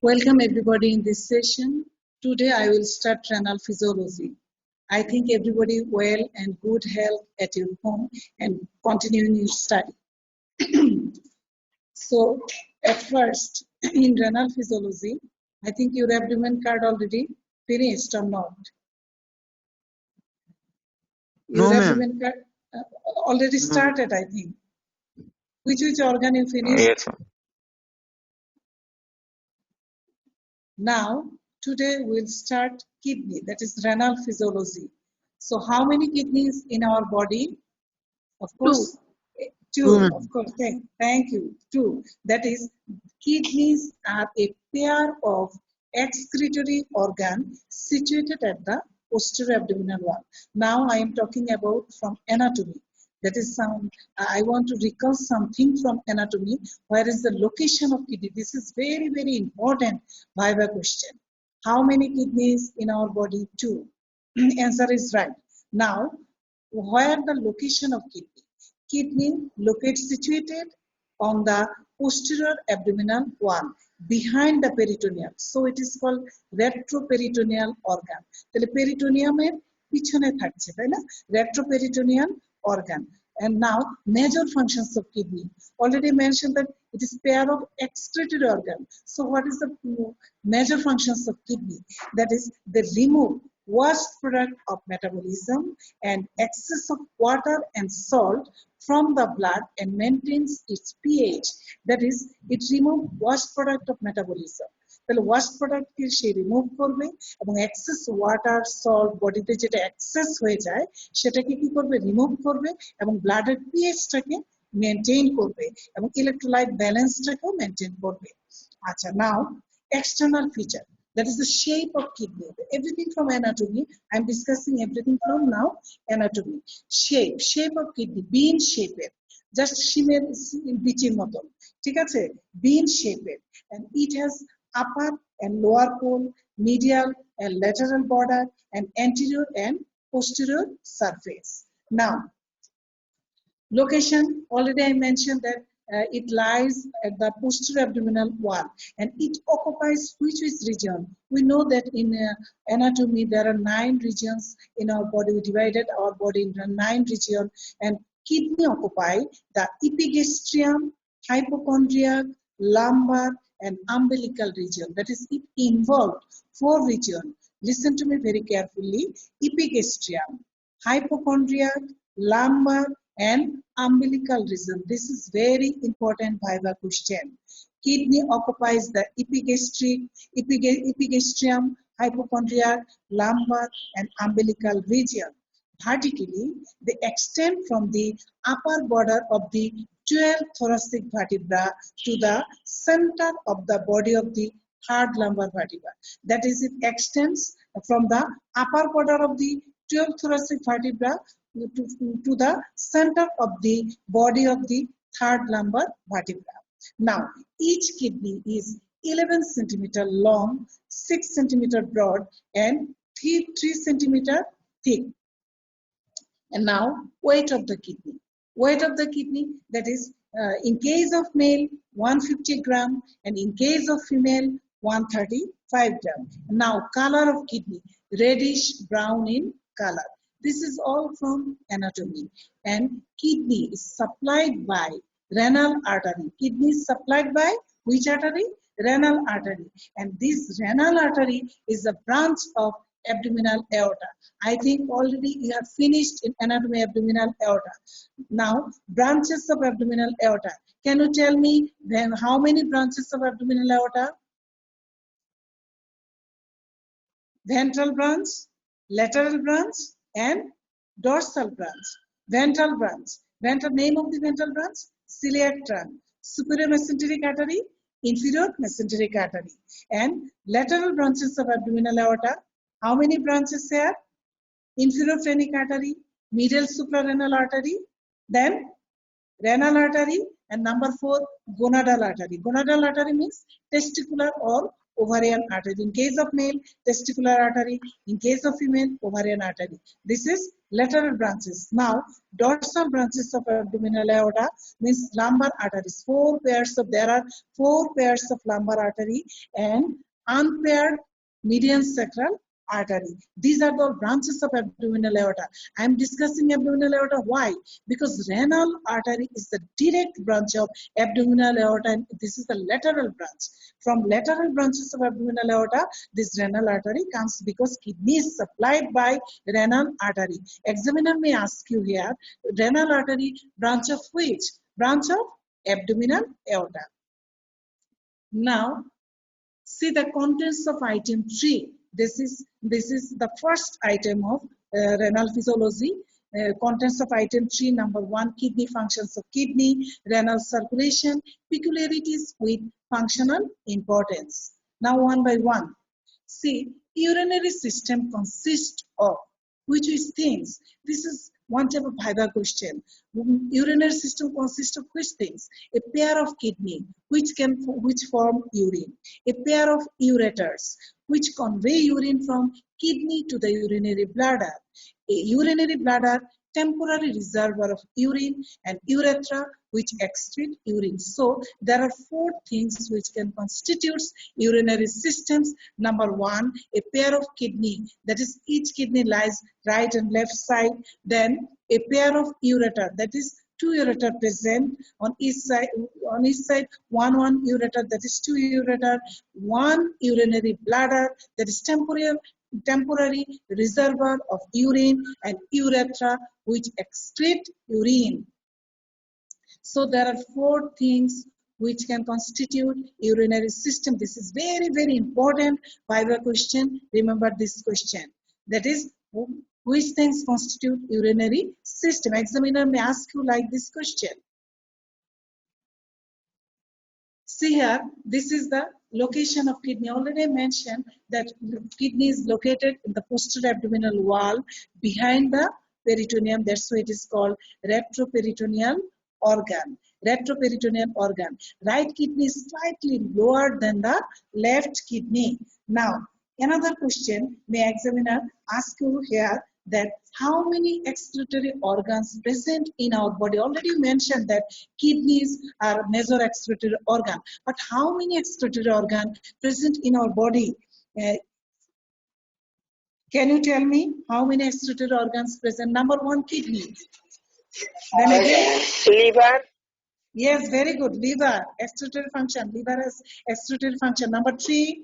Welcome everybody in this session. Today I will start renal physiology. I think everybody well and good health at your home and continuing your study. So at first in renal physiology, I think your abdomen card already finished or not? Your No, abdomen card already started, I think. Which organ you finished? Yes, ma'am. Now, today we'll start kidney, that is renal physiology. So how many kidneys in our body? Of course, two. Of course, thank you. Two. That is, kidneys are a pair of excretory organ situated at the posterior abdominal wall. Now I am talking about from anatomy. That is some, I want to recall something from anatomy. Where is the location of kidney? This is very, very important Viva question. How many kidneys in our body? Two. Answer is right. Now, where the location of kidney? Kidney located situated on the posterior abdominal wall behind the peritoneum. So it is called retroperitoneal organ. তাহলে peritoneum-এর পিছনে থাকছে, তাই না? Retroperitoneal organ. And now major functions of kidney. Already mentioned that it is pair of excretory organ. So what is the major functions of kidney? That is they remove waste product of metabolism and excess of water and salt from the blood and maintains its pH. That is, it removes waste product of metabolism. তাহলে waste প্রোডাক্টকে সে remove করবে এবং access water salt বডিতে যেটা access হয়ে যায় সেটাকে কি করবে রিমুভ করবে এবং ব্লাডের পিএইচটাকে মেনটেইন করবে এবং ইলেকট্রোলাইট ব্যালেন্সটাকেও মেনটেইন করবে। আচ্ছা, নাও external feature, that is the shape of kidney. Everything from anatomy, I'm discussing everything from now anatomy. Shape of kidney, bean shaped, just শিমের বিচির মতন, ঠিক আছে? Bean shaped, and it has upper and lower pole, medial and lateral border, and anterior and posterior surface. Now, location, already I mentioned that it lies at the posterior abdominal wall and it occupies which region? We know that in anatomy there are 9 regions in our body. We divided our body into 9 regions, and kidney occupy the epigastrium, hypochondriac, lumbar and umbilical region. That is, it involved 4 regions. Listen to me very carefully. Epigastrium, hypochondriac, lumbar and umbilical region. This is very important Viva question. Kidney occupies the epigastrium, hypochondriac, lumbar and umbilical region. Vertically, they extend from the upper border of the 12 thoracic vertebra to the center of the body of the 3rd lumbar vertebra. That is, it extends from the upper border of the 12 thoracic vertebra to the center of the body of the 3rd lumbar vertebra. Now, each kidney is 11 centimeter long, 6 centimeter broad, and 3 centimeter thick. And now, weight of the kidney. Weight of the kidney, that is, in case of male, 150 gram, and in case of female, 135 gram. Now, color of kidney, reddish brown in color. This is all from anatomy. And kidney is supplied by renal artery. Kidney is supplied by which artery? Renal artery. And this renal artery is a branch of abdominal aorta. I think already you have finished in anatomy abdominal aorta. Now, branches of abdominal aorta. Can you tell me then how many branches of abdominal aorta? Ventral branch, lateral branch, and dorsal branch. Ventral branch. Ventral name of the ventral branch? Celiac trunk. Superior mesenteric artery, inferior mesenteric artery. And lateral branches of abdominal aorta. How many branches here? Inferior phrenic artery, middle suprarenal artery, then renal artery, and number 4, gonadal artery. Gonadal artery means testicular or ovarian artery. In case of male, testicular artery. In case of female, ovarian artery. This is lateral branches. Now, dorsal branches of abdominal aorta means lumbar arteries. There are 4 pairs of lumbar artery and unpaired median sacral artery. These are the branches of abdominal aorta. I am discussing abdominal aorta. Why? Because renal artery is the direct branch of abdominal aorta, and this is the lateral branch. From lateral branches of abdominal aorta, this renal artery comes because kidney is supplied by renal artery. Examiner may ask you here, renal artery branch of which? Branch of abdominal aorta. Now, see the contents of item 3. This is the first item of renal physiology. Contents of item 3, number 1, kidney functions of kidney, renal circulation, peculiarities with functional importance. Now, one by one. See, urinary system consists of which things? This is one type of Viva question. Urinary system consists of which things? A pair of kidney, which form urine. A pair of ureters, which convey urine from kidney to the urinary bladder. A urinary bladder, temporary reservoir of urine, and urethra, which excrete urine. So there are 4 things which can constitute urinary systems. Number 1, a pair of kidney, that is each kidney lies right and left side. Then a pair of ureter, that is 2 ureter present on each side. One ureter, that is 2 ureter. 1 urinary bladder, that is temporary reservoir of urine, and urethra, which excrete urine. So there are 4 things which can constitute urinary system. This is very, very important Viva question. Remember this question. That is, which things constitute urinary system? Examiner may ask you like this question. See here, this is the location of kidney. Already mentioned that kidney is located in the posterior abdominal wall behind the peritoneum. That's why it is called retroperitoneal organ. Retroperitoneal organ. Right kidney is slightly lower than the left kidney. Now, another question may examiner ask you here, that how many excretory organs present in our body? Already mentioned that kidneys are major excretory organ, but how many excretory organs present in our body? Can you tell me how many excretory organs present? Number 1, kidney. Then again, liver. Yes, very good. Liver, excretory function. Liver has excretory function. Number 3,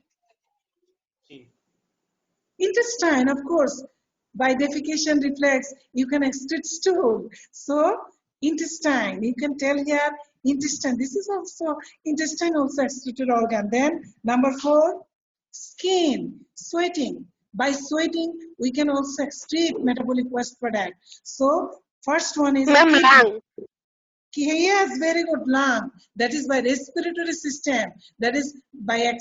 intestine, of course. By defecation reflex, you can excrete stool. So, intestine, you can tell here, intestine. This is also, intestine also excretory organ. Then, number 4, skin, sweating. By sweating, we can also excrete metabolic waste product. So, first one is lung. Yes, very good, lung. That is by respiratory system. That is by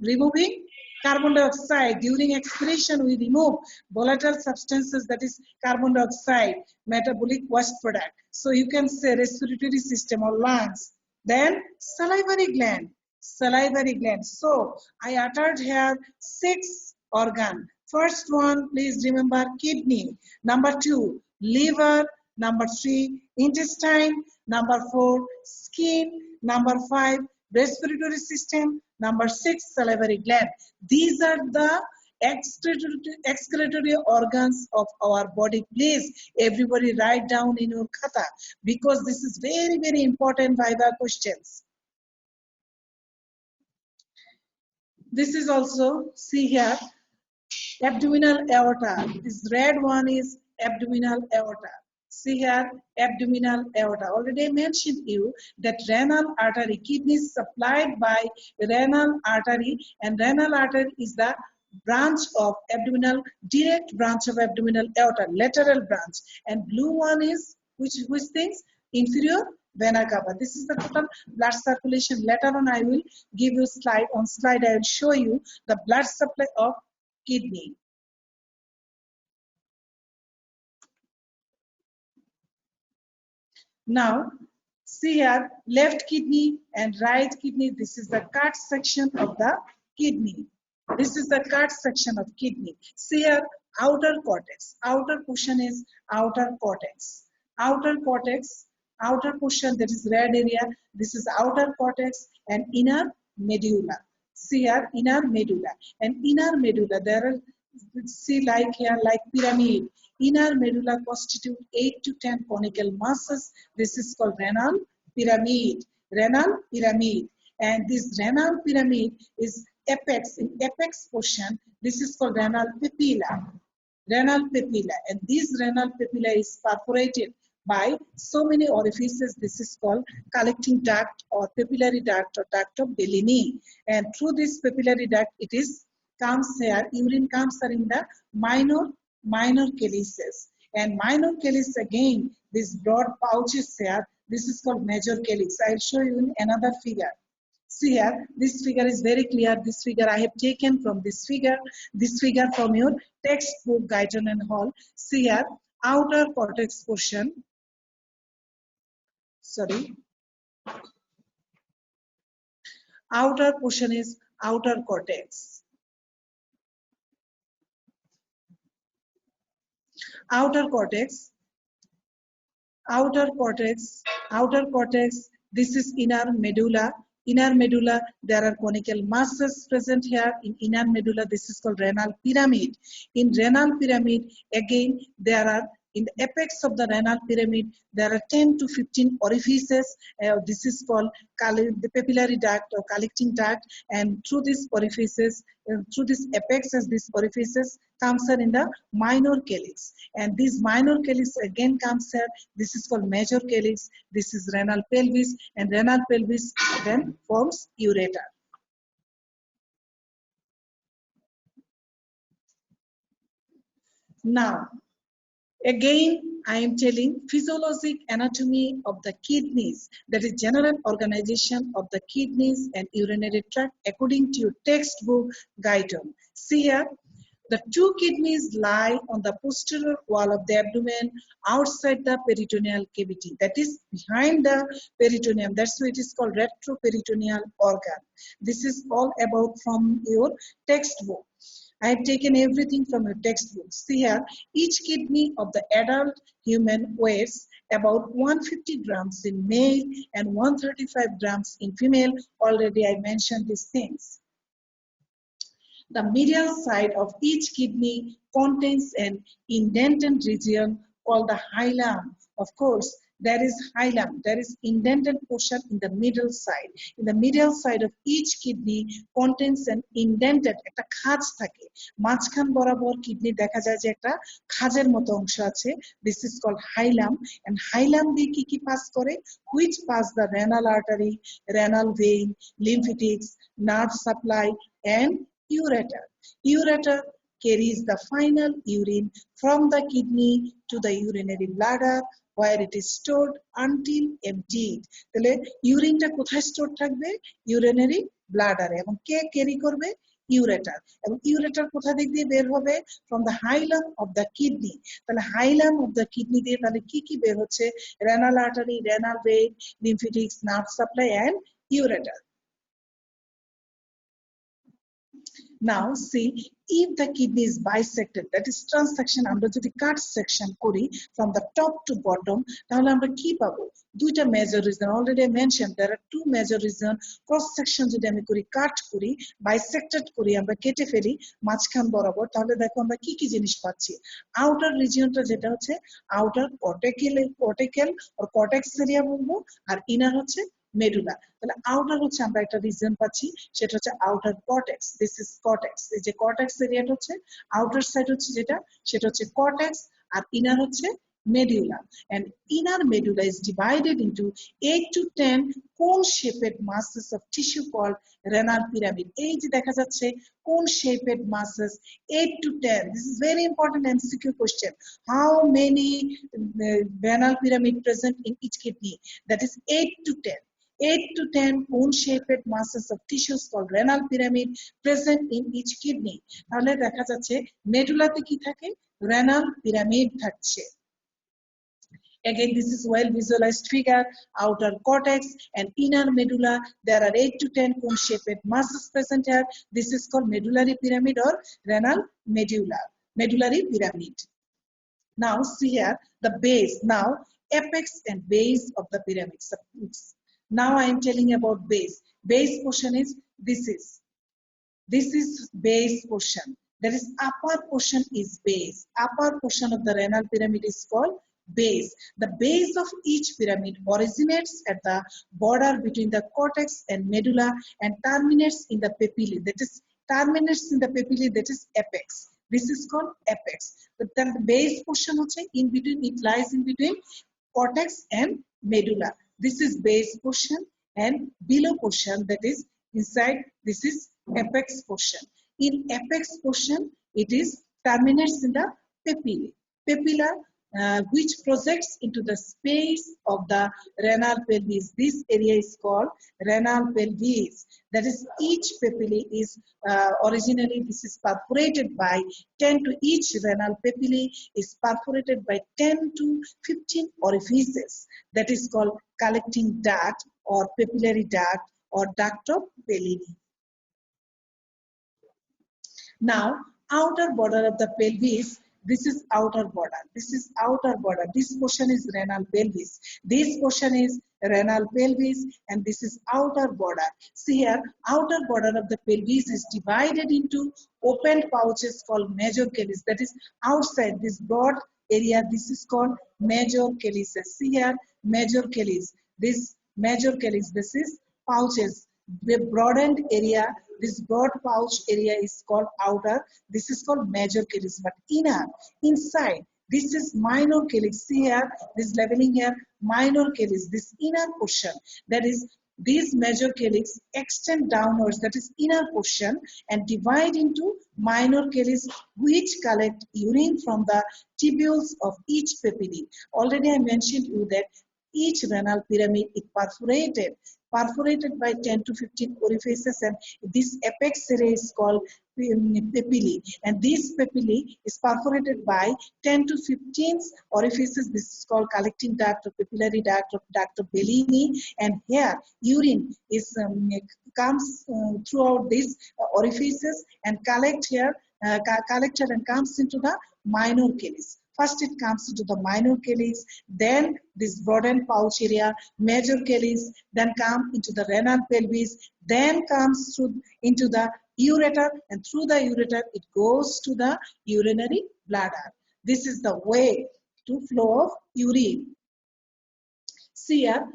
removing carbon dioxide. During expiration, we remove volatile substances, that is carbon dioxide, metabolic waste product. So you can say respiratory system or lungs. Then salivary gland. Salivary gland. So I uttered here 6 organ. First one, please remember kidney. Number 2, liver. Number 3, intestine. Number 4, skin. Number 5, respiratory system. Number 6, salivary gland. These are the excretory organs of our body. Please, everybody write down in your khata, because this is very, very important Viva questions. This is also, see here, abdominal aorta. This red one is abdominal aorta. See here, abdominal aorta. Already mentioned you that renal artery, kidney is supplied by renal artery, and renal artery is the branch of abdominal, direct branch of abdominal aorta, lateral branch. And blue one is, which things? Inferior vena cava. This is the total blood circulation. Later on I will give you slide. On slide I will show you the blood supply of kidney. Now, see here, left kidney and right kidney. This is the cut section of the kidney. This is the cut section of kidney. See here, outer cortex. Outer portion is outer cortex. Outer cortex, outer portion, that is red area. This is outer cortex and inner medulla. See here, inner medulla. And inner medulla, there are, see like here, like pyramid. Inner medulla constitute 8 to 10 conical masses. This is called renal pyramid. Renal pyramid. And this renal pyramid is apex, in apex portion, this is called renal papilla. Renal papilla. And this renal papilla is perforated by so many orifices. This is called collecting duct or papillary duct or duct of Bellini. And through this papillary duct, it is comes here, urine comes here in the minor calyces. And minor calyx again, this broad pouches here, this is called major calyx. I'll show you in another figure. See here, this figure is very clear. This figure I have taken from this figure from your textbook, Guyton and Hall. See here, outer cortex portion. Sorry. Outer portion is outer cortex. Outer cortex. Outer cortex. Outer cortex. This is inner medulla. Inner medulla, there are conical masses present here. In inner medulla, this is called renal pyramid. In renal pyramid, again, there are, in the apex of the renal pyramid, there are 10 to 15 orifices. This is called the papillary duct or collecting duct. And through these orifices, through this apex as these orifices, comes here in the minor calyx. And this minor calyx again comes here. This is called major calyx. This is renal pelvis. And renal pelvis then forms ureter. Now, again, I am telling physiologic anatomy of the kidneys, that is general organization of the kidneys and urinary tract according to your textbook, Guyton. See here, the two kidneys lie on the posterior wall of the abdomen outside the peritoneal cavity, that is behind the peritoneum. That's why it is called retroperitoneal organ. This is all about from your textbook. I have taken everything from your textbook. See here, each kidney of the adult human weighs about 150 grams in male and 135 grams in female. Already I mentioned these things. The medial side of each kidney contains an indented region called the hilum. Of course, there is hilum, there is indented portion in the middle side. In the medial side of each kidney contains an indented, একটা খাঁজ থাকে। মাঝখান বরাবর kidney দেখা যায় যে একটা খাঁজের মতো অংশ আছে। This is called hilum. And hilum দিয়ে কি pass করে? Which pass the renal artery, renal vein, lymphatics, nerve supply, and ureter. Ureter carries the final urine from the kidney to the urinary bladder, where it is stored until emptied. তাহলে ইউরিনটা কোথায় store থাকবে? Urinary ব্লাডারে। এবং কে carry করবে? Ureter. এবং ureter কোথা দিক দিয়ে বের হবে? From the haulm of the kidney. তাহলে হাইলাম অফ দ্য কিডনি দিয়ে তাহলে কি বের হচ্ছে? Renal artery, renal vein, lymphatics, nerve supply and ureter. Now see, if the kidney is bisected, that is transection, আমরা যদি cut section করি from the top to bottom, তাহলে আমরা কি পাবো? দুইটা major region, already I mentioned there are two major region. Cross section যদি আমি করি, cut করি, bisected করি, আমরা কেটে ফেলি মাঝখান বরাবর, তাহলে দেখো আমরা কি জিনিস পাচ্ছি। outer regionটা যেটা হচ্ছে outer cortical or cortex area বলবো, আর inner হচ্ছে মেডুলা। তাহলে আউটার হচ্ছে আমরা একটা রিজন পাচ্ছি, সেটা হচ্ছে outer cortex. This is cortex. এই যে কর্টেক্স এরিয়াটা হচ্ছে আউটার সাইড হচ্ছে যেটা, সেটা হচ্ছে কর্টেক্স, আর ইনার হচ্ছে medulla. And inner medulla is divided into 8 to 10 cone-shaped masses of tissue called renal pyramid. এই যে দেখা যাচ্ছে cone-shaped masses 8 to 10. This is very important MCQ question. How many renal pyramid present in each kidney? That is 8 to 10. 8 to 10 cone-shaped masses of tissues called renal pyramid present in each kidney. তাহলে দেখা যাচ্ছে মেডুলাতে কি থাকে? renal pyramid থাকছে। Again, this is well visualized figure. Outer cortex and inner medulla. There are 8 to 10 cone-shaped muscles present here. This is called medullary pyramid or renal medulla. Medullary pyramid. Now see here the base. Now apex and base of the pyramid. Now I am telling about base. Base portion is this is. This is base portion. That is upper portion is base. Upper portion of the renal pyramid is called base. The base of each pyramid originates at the border between the cortex and medulla and terminates in the papillae. That is terminates in the papillae. That is apex. This is called apex. But then the base portion in between, it lies in between cortex and medulla. This is base portion, and below portion, that is inside, this is apex portion. In apex portion, it is terminates in the papillae. Papilla, which projects into the space of the renal pelvis. This area is called renal pelvis. That is, each papillae is originally, this is perforated by 10 to each renal papillae is perforated by 10 to 15 orifices. That is called collecting duct or papillary duct or duct of Bellini. Now, outer border of the pelvis, this is outer border. This is outer border. This portion is renal pelvis. This portion is renal pelvis, and this is outer border. See here, outer border of the pelvis is divided into open pouches called major calyx. That is outside this broad area. This is called major calyces. See here, major calyx. This major calyx. This is pouches. The broadened area, this broad pouch area is called outer. This is called major calyx. But inner, inside, this is minor calyx. See here, this leveling here, minor calyx. This inner portion, that is, these major calyx extend downwards, that is inner portion, and divide into minor calyx, which collect urine from the tubules of each papillae. Already I mentioned you that each renal pyramid is perforated by 10 to 15 orifices, and this apex area is called papillae, and this papillae is perforated by 10 to 15 orifices. This is called collecting duct or papillary duct of Bellini, and here urine is comes throughout these orifices and collected and comes into the minor calyx. First it comes into the minor calyx, then this broadened pouch area, major calyx, then come into the renal pelvis, then comes into the ureter, and through the ureter it goes to the urinary bladder. This is the way to flow of urine. See here,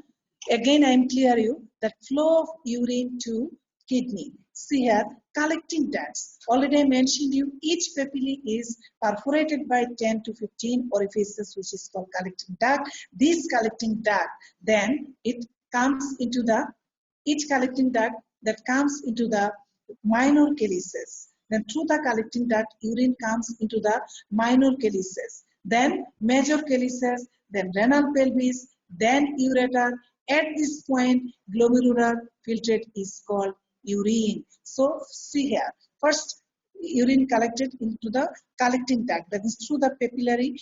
again I am clear you that flow of urine to kidney. See here, collecting ducts. Already I mentioned you, each papillae is perforated by 10 to 15 orifices, which is called collecting duct. This collecting duct, then it comes into the, each collecting duct that comes into the minor calyces. Then through the collecting duct, urine comes into the minor calyces. Then major calyces, then renal pelvis, then ureter. At this point, glomerular filtrate is called urine. So see here, first urine collected into the collecting duct, that is through the papillae,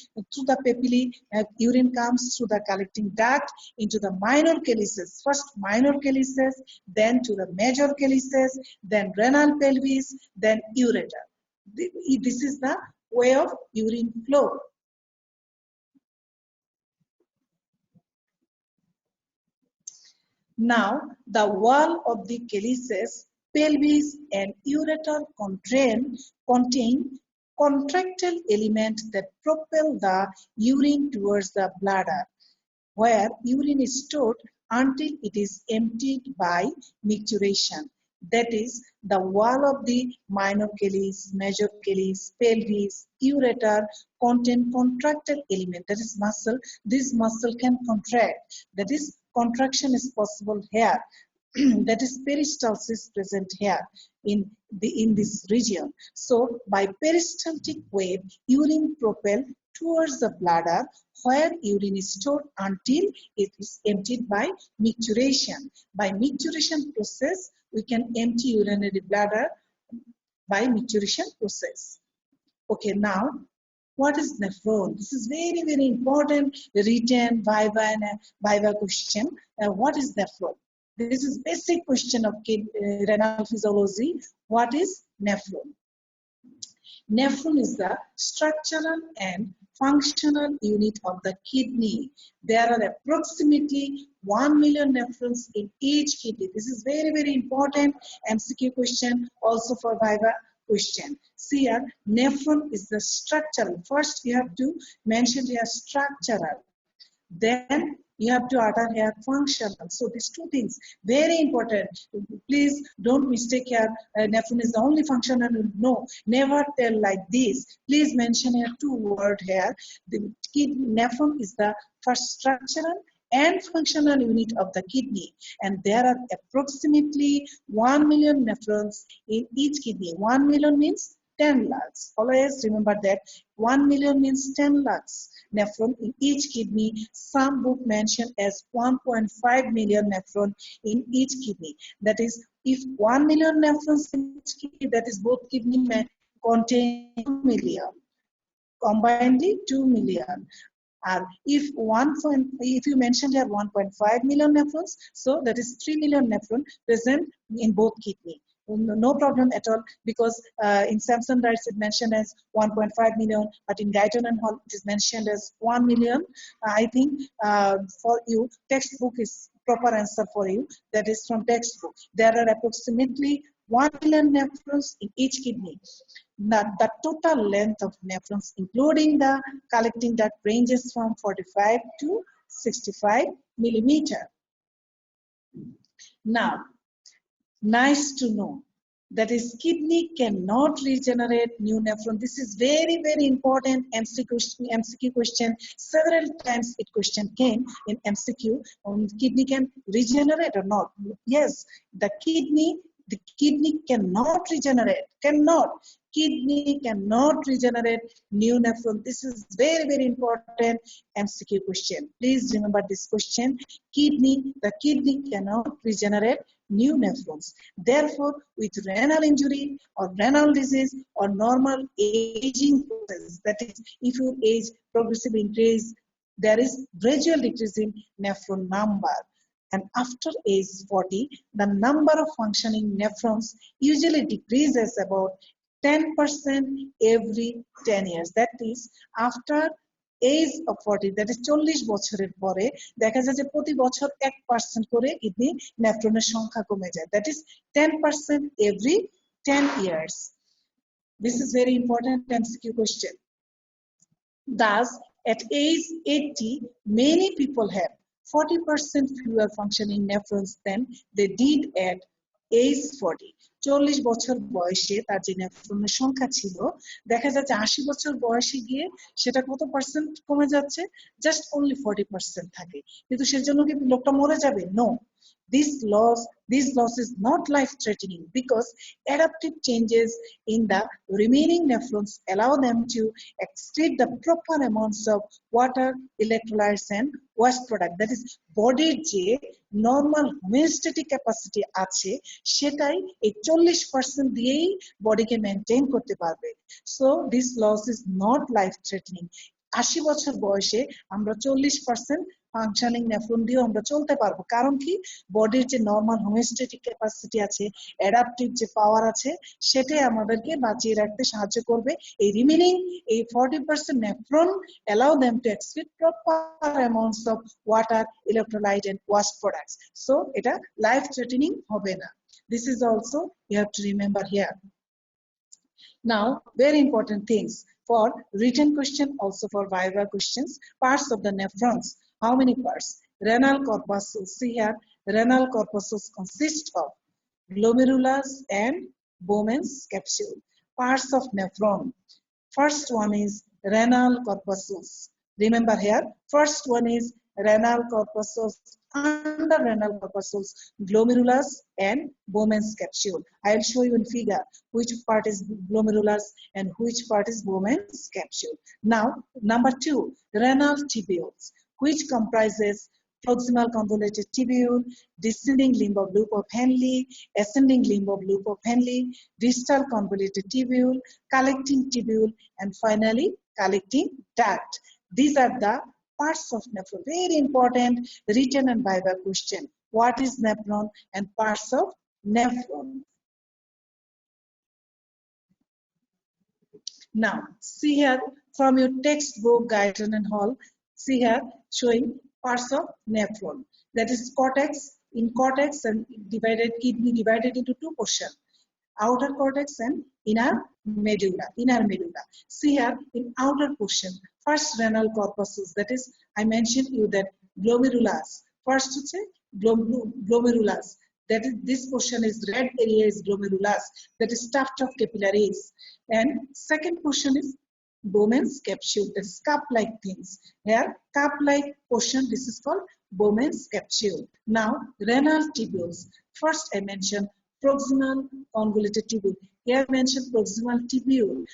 urine comes through the collecting duct into the minor calyces. First minor calyces, then to the major calyces, then renal pelvis, then ureter. This is the way of urine flow. Now, the wall of the calyces, pelvis, and ureter contain contractile elements that propel the urine towards the bladder, where urine is stored until it is emptied by micturition. That is, the wall of the minor calyx, major calyx, pelvis, ureter contain contractile element, that is muscle. This muscle can contract, that is, contraction is possible here. That is peristalsis present here in this region. So by peristaltic wave, urine propel towards the bladder, where urine is stored until it is emptied by micturition. By micturition process, we can empty urinary bladder by micturition process. Okay, now What is nephron? This is very, very important written viva and viva question. What is nephron? This is basic question of renal physiology. What is nephron? Nephron is the structural and functional unit of the kidney. There are approximately 1 million nephrons in each kidney. This is very, very important MCQ question, also for Viva question. See here, nephron is the structural. First, you have to mention here structural. Then you have to utter here functional. So these two things, very important. Please don't mistake here, nephron is the only functional. No, never tell like this. Please mention here two words here. The nephron is the first structural and functional unit of the kidney, and there are approximately 1 million nephrons in each kidney. 1 million means 10 lakhs. Always remember that 1 million means 10 lakhs nephron in each kidney. Some book mention as 1.5 million nephron in each kidney. That is, if 1 million nephrons in each kidney, that is both kidney may contain 2 million. Combinedly 2 million. And if you mentioned here 1.5 million nephrons, so that is 3 million nephron present in both kidney. No problem at all, because in Samson Wrights it mentioned as 1.5 million, but in Guyton and Hall it is mentioned as 1 million. I think for you, textbook is proper answer for you. That is from textbook. There are approximately 1 million nephrons in each kidney. Now, the total length of nephrons, including the collecting duct, ranges from 45 to 65 millimeter. Now, nice to know. That is, kidney cannot regenerate new nephron. This is very, very important MCQ question. Several times it question came in MCQ. Kidney can regenerate or not? Yes, the kidney cannot regenerate. Kidney cannot regenerate new nephron. This is very, very important MCQ question. Please remember this question. The kidney cannot regenerate new nephrons. Therefore, with renal injury or renal disease or normal aging process, that is, if your age progressively increase, there is gradual decrease in nephron number. And after age 40, the number of functioning nephrons usually decreases about 10% every 10 years. That is, after age of 40, that is 40 বছরের পরে দেখা যায় যে প্রতি বছর 1% করে kidney নেফ্রনের সংখ্যা কমে যায়। That is 10% every 10 years. This is very important MCQ question. Thus, at age 80, many people have 40% fewer functioning nephrons than they did at age 40. 40 বছর বয়সে তার যে নেফ্রনের সংখ্যা ছিল, দেখা যাচ্ছে 80 বছর বয়সে গিয়ে সেটা কত পার্সেন্ট কমে যাচ্ছে? জাস্ট অনলি 40% থাকে। কিন্তু সেজন্য কি লোকটা মরে যাবে? No. This loss is not life-threatening because adaptive changes in the remaining nephrons allow them to excrete the proper amounts of water, electrolytes, and waste product. That is, body যে normal homeostatic capacity আছে সেটাই এই 40% দিয়েই বডিকে maintain করতে পারবে। So this loss is not life-threatening. 80 বছর বয়সে আমরা 40% ফাংশনিং নেফ্রন দিয়ে আমরা চলতে পারবো। কারণ কি? বডির যে নরমাল হোমিওস্ট্যাটিক ক্যাপাসিটি আছে, অ্যাডাপটিভ যে পাওয়ার আছে, সেটাই আমাদেরকে বাঁচিয়ে রাখতে সাহায্য করবে। এই remaining 40% nephron allow them to excrete proper amounts of water, electrolyte and waste products. So এটা লাইফ থ্রেটেনিং হবে না। This is also you have to remember here. Now, very important things for written question, also for viva questions. Parts of the nephrons. How many parts? Renal corpuscles. See here, renal corpuscles consist of glomerulus and Bowman's capsule. Parts of nephron. First one is renal corpuscles. Remember here, first one is renal corpuscles. Under renal corpuscles, glomerulus and Bowman's capsule. I'll show you in figure which part is glomerulus and which part is Bowman's capsule. Now, number 2, renal tubules, which comprises proximal convoluted tubule, descending limb of loop of Henle, ascending limb of loop of Henle, distal convoluted tubule, collecting tubule, and finally collecting duct. These are the parts of nephron. Very important written and viva question. What is nephron and parts of nephron? Now, see here from your textbook, Guyton and Hall, see here showing parts of nephron. That is cortex, in cortex and divided, kidney divided into two portions. Outer cortex and inner medulla. See here in outer portion, first renal corpuscles, that is, I mentioned you that glomerulus. First to say glomerulus. That is, this portion is red area is glomerulus. That is tuft of capillaries. And second portion is Bowman's capsule. That is cup-like things. Here, cup-like portion. This is called Bowman's capsule. Now, renal tubules. First, I mentioned proximal convoluted tubule. Here I mentioned proximal tubule,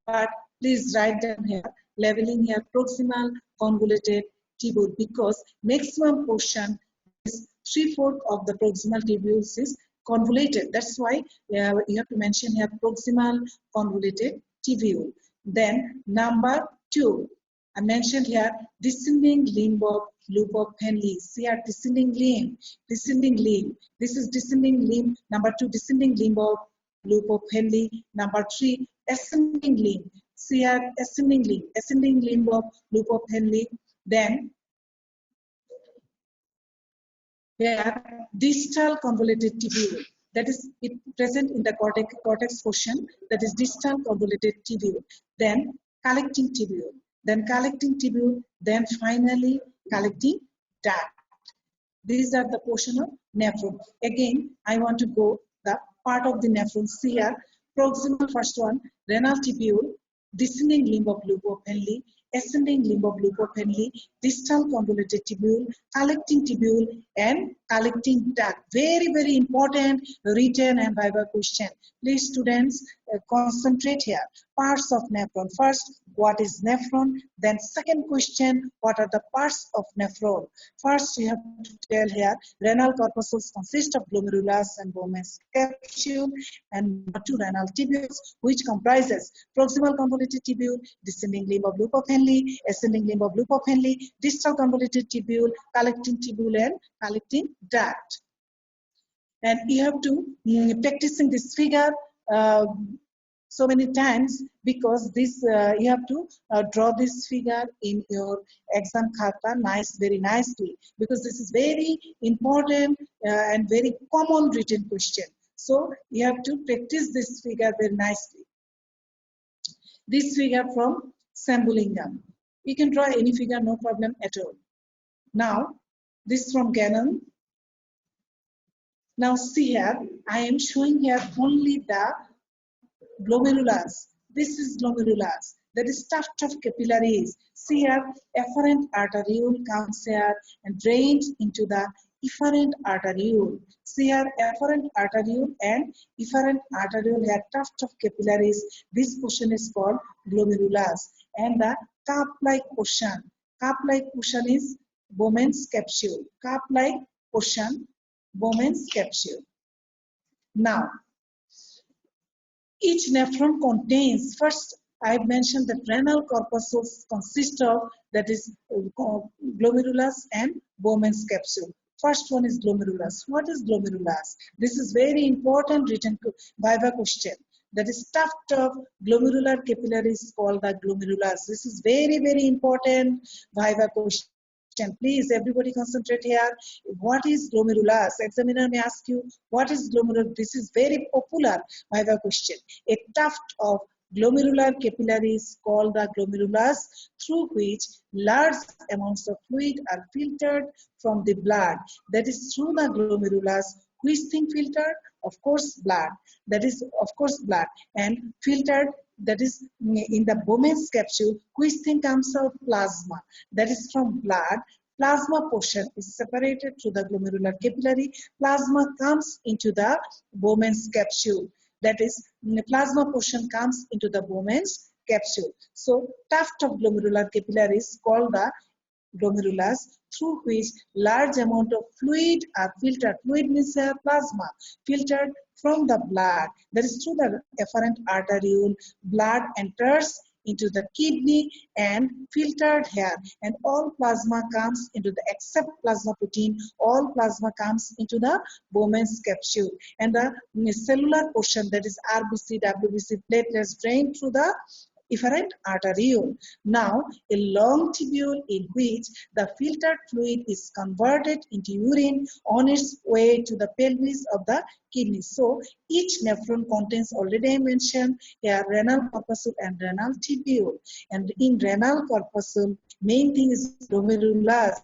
but please write down here, labeling here proximal convoluted tubule, because maximum portion is 3/4 of the proximal tubules is convoluted. That's why you have to mention here proximal convoluted tubule. Then number 2, I mentioned here descending limb of loop of Henle. See here descending limb. This is descending limb. Number 2, descending limb of loop of Henle. Number 3, ascending limb. See here ascending limb of loop of Henle. Then here distal convoluted tubule. That is it present in the cortex portion. That is distal convoluted tubule. Then collecting tubule. Then finally collecting duct. These are the portion of nephron. Again, I want to go the part of the nephron. See here, proximal first one, renal tubule, descending limb of loop of Henle, ascending limb of loop of Henle, distal convoluted tubule, collecting tubule, and collecting duct. Very, very important written and viva question. Please, students, concentrate here. Parts of nephron. First, what is nephron? Then second question, what are the parts of nephron? First, you have to tell here, renal corpuscles consist of glomerulus and Bowman's capsule, and number 2, renal tubules, which comprises proximal convoluted tubule, descending limb of loop of Henle, ascending limb of loop of Henle, distal convoluted tubule, collecting tubule, and collecting duct. And you have to practicing this figure so many times, because this you have to draw this figure in your exam khata very nicely, because this is very important and very common written question. So you have to practice this figure very nicely. This figure from Sambulingam. You can draw any figure, no problem at all. Now this from Gannon. Now see here, I am showing here only the glomerulus. This is glomerulus. That is tuft of capillaries. See here, efferent arteriole comes here and drains into the efferent arteriole. See here, efferent arteriole and efferent arteriole have tuft of capillaries. This portion is called glomerulus. And the cup-like portion. Cup-like portion is Bowman's capsule. Cup-like portion, Bowman's capsule. Now, each nephron contains, first I mentioned that renal corpuscles consist of, that is glomerulus and Bowman's capsule. First one is glomerulus. What is glomerulus? This is very important written viva question. That is tuft of glomerular capillaries called the glomerulus. This is very, very important viva question. Please, everybody concentrate here. What is glomerulus? Examiner may ask you, what is glomerulus? This is very popular viva question. A tuft of glomerular capillaries called the glomerulus, through which large amounts of fluid are filtered from the blood. That is through the glomerulus. Which thing filtered? Of course, blood. That is, of course, blood. And filtered, that is in the Bowman's capsule, which thing comes out? Plasma. That is from blood. Plasma portion is separated through the glomerular capillary. Plasma comes into the Bowman's capsule. That is, the plasma portion comes into the Bowman's capsule. So, tuft of glomerular capillaries called the glomerulus, through which large amount of fluid are filtered. Fluid means plasma, filtered from the blood. That is through the efferent arteriole. Blood enters into the kidney and filtered here, and all plasma comes into the, except plasma protein, all plasma comes into the Bowman's capsule, and the cellular portion, that is RBC, WBC, platelets drain through the efferent arteriole. Now, a long tubule in which the filtered fluid is converted into urine on its way to the pelvis of the kidney. So, each nephron contains, already I mentioned, a renal corpuscle and renal tubule. And in renal corpuscle, main thing is glomerulus.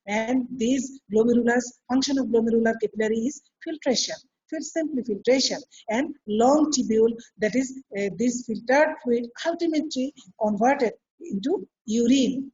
And these glomerulus, function of glomerular capillary is filtration. Simply filtration, and long tubule, that is this filtered fluid ultimately converted into urine.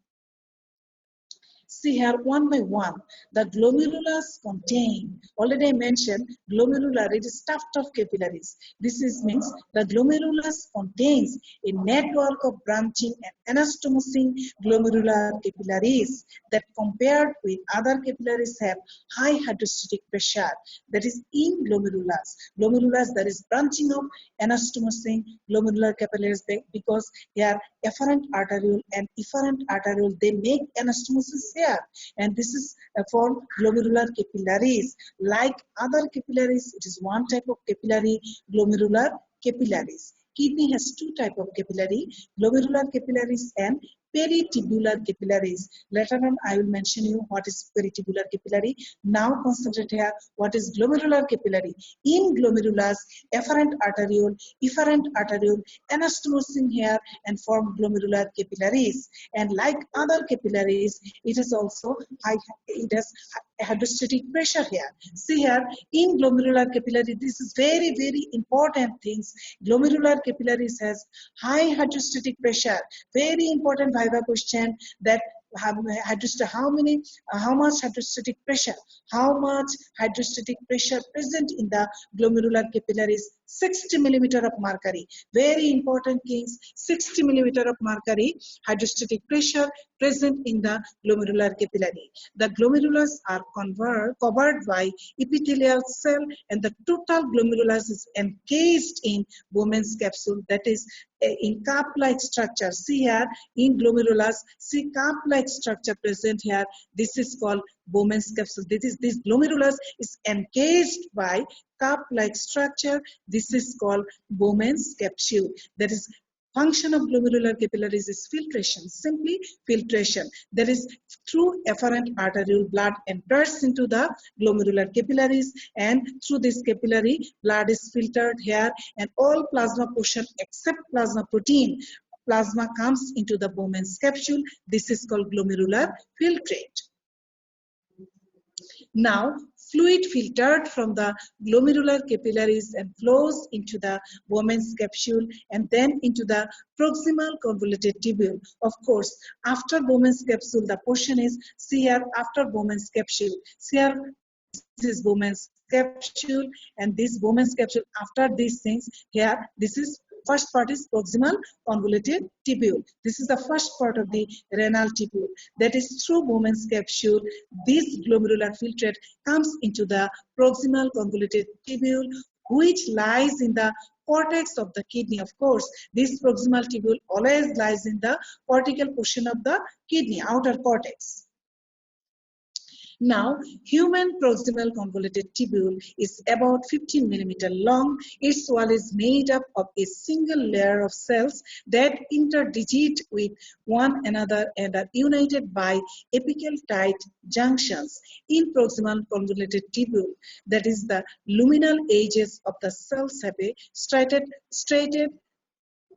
See here, one by one, the glomerulus contain, already I mentioned, glomerular, it is stuffed of capillaries. This means the glomerulus contains a network of branching and anastomosing glomerular capillaries that, compared with other capillaries, have high hydrostatic pressure. That is in glomerulus. Glomerulus, that is branching of anastomosing glomerular capillaries, because they are efferent arteriole, and efferent arteriole, they make anastomosis here, and this is for glomerular capillaries. Like other capillaries, it is one type of capillary, glomerular capillaries. Kidney has two types of capillary, glomerular capillaries and peritubular capillaries. Later on, I will mention you what is peritubular capillary. Now concentrate here, what is glomerular capillary. In glomerulus, efferent arteriole, anastomosing here and form glomerular capillaries. And like other capillaries, it is also it has hydrostatic pressure here. See here, in glomerular capillary, this is very, very important things. Glomerular capillaries has high hydrostatic pressure. Very important Viva question, that how much hydrostatic pressure? How much hydrostatic pressure present in the glomerular capillaries? 60 millimeter of mercury. Very important things. 60 millimeter of mercury hydrostatic pressure present in the glomerular capillary. The glomerulus are covered by epithelial cell, and the total glomerulus is encased in Bowman's capsule, that is in cup-like structure. See here, in glomerulus, see cup-like structure present here. This is called Bowman's capsule. This glomerulus is encased by cup-like structure. This is called Bowman's capsule. That is, function of glomerular capillaries is filtration, simply filtration. That is, through efferent arteriole, blood enters into the glomerular capillaries, and through this capillary, blood is filtered here, and all plasma portion except plasma protein, plasma comes into the Bowman's capsule. This is called glomerular filtrate. Now, fluid filtered from the glomerular capillaries and flows into the Bowman's capsule and then into the proximal convoluted tubule. Of course, after Bowman's capsule, the portion is, see here, after Bowman's capsule. See here, this is Bowman's capsule, and this Bowman's capsule, after these things, here, this is first part is proximal convoluted tubule. This is the first part of the renal tubule. That is, through Bowman's capsule, this glomerular filtrate comes into the proximal convoluted tubule, which lies in the cortex of the kidney. Of course, this proximal tubule always lies in the cortical portion of the kidney, outer cortex. Now, human proximal convoluted tubule is about 15 millimeter long. Its wall is made up of a single layer of cells that interdigit with one another and are united by apical tight junctions. In proximal convoluted tubule, that is, the luminal edges of the cells have a striated